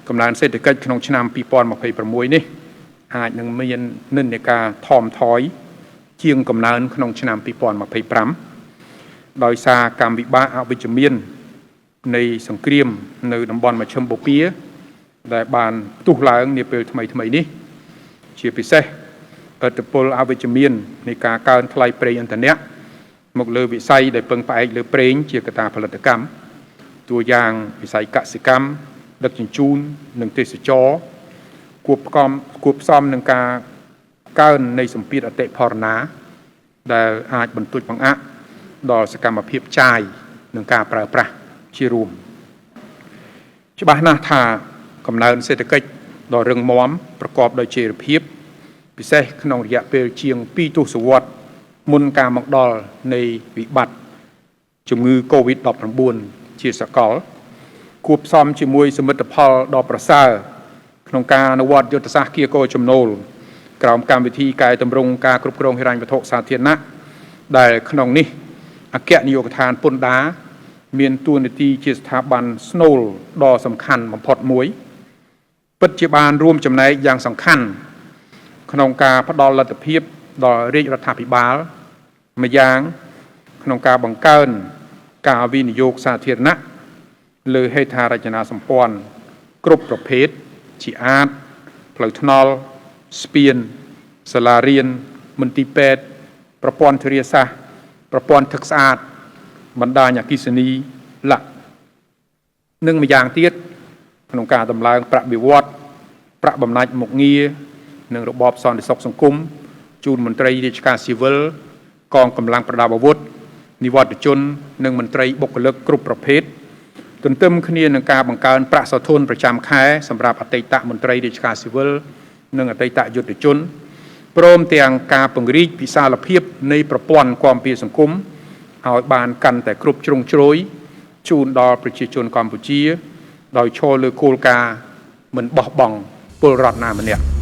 កំណើនសេដ្ឋកិច្ចក្នុងឆ្នាំ2026នេះអាចនឹងមាននិន្នាការថមថយជាងកំណើនក្នុងឆ្នាំ2025ដោយសារកម្មវិបាកអវិជ្ជមាននៃសង្គ្រាមនៅតំបន់មជ្ឈិមបូព៌ាដែលបានផ្ទុះឡើងនាពេលថ្មីនេះជាពិសេសឥទ្ធិពលអវិជ្ជមាននៃការកើនថ្លៃប្រេងឥន្ធនៈមកលើវិស័យដែលពឹងផ្អែកលើប្រេងជាកត្តាផលិតកម្មតួយ៉ាងវិស័យកសិកម្មដឹកជញ្ជូននិងទេសចរគួបផ្សំនឹងការកើននៃសម្ពាធអតិផរណាដែលអាចបន្ទុចបង្អាក់ដល់សកម្មភាពចាយនិងការប្រើប្រាស់ជារួមច្បាស់ណាស់ថាកំណើនសេដ្ឋកិច្ចដ៏រឹងមាំប្រកបដោយចីរភាពពិសេសក្នុងរយៈពេលជាង2ទសវត្សរ៍មុនការមកដល់នៃវិបត្តិជំងឺ COVID-19 ជាសកលគួបផ្សំជាមួយសមិទ្ធផលដ៏ប្រសើរក្នុងការអនុវត្តយុទ្ធសាស្ត្រគៀកោចំណូលក្រោមកម្មវិធីកែតម្រង់ការគ្រប់គ្រងហិរញ្ញវត្ថុសាធារណៈដែលក្នុងនេះអគ្គនាយកដ្ឋានពន្ធដារមានតួនាទីជាស្ថាប័នស្នូលដ៏សំខាន់បំផុតមួយពិតជាបានរួមចំណែកយ៉ាងសំខាន់ក្នុងការផ្ដល់លទ្ធភាពដល់រាជរដ្ឋាភិបាលម្យ៉ាងក្នុងការបង្កើនការវិនិយោគសាធារណៈលើហេដ្ឋារចនាសម្ព័ន្ធគ្រប់ប្រភេទជាអាចផ្លូវថ្នល់ស្ពានសាលារៀនមន្ទីរពេទ្យប្រព័ន្ធធារាសាស្ត្រប្រព័ន្ធទឹកស្អាតបណ្ដាញអគ្គិសនីនិងម្យ៉ាងទៀតក្នុងការដំឡើងប្រាក់បៀវត្សប្រាក់បំណាច់មុខងារនិងរបបសន្តិសុខសង្គមជូនមន្ត្រីរាជការស៊ីវិលកងកម្លាំងប្រដាប់អាវុធនិវត្តជននិងមន្ត្រីបុគ្គលិកគ្រប់ប្រភេទទន្ទឹមគ្នានឹងការបង្កើនប្រាក់សោធនប្រចាំខែសម្រាប់អតីតមន្ត្រីរាជការស៊ីវិលនិងអតីតយុទ្ធជនព្រមទាំងការពង្រីកវិសាលភាពនៃប្រព័ន្ធគាំពារសង្គមឲ្យបានកាន់តែគ្រប់ជ្រុងជ្រោយជូនដល់ប្រជាជនកម្ពុជាដោយឈរលើគោលការណ៍មិនបោះបង់ពលរដ្ឋណាម្នាក់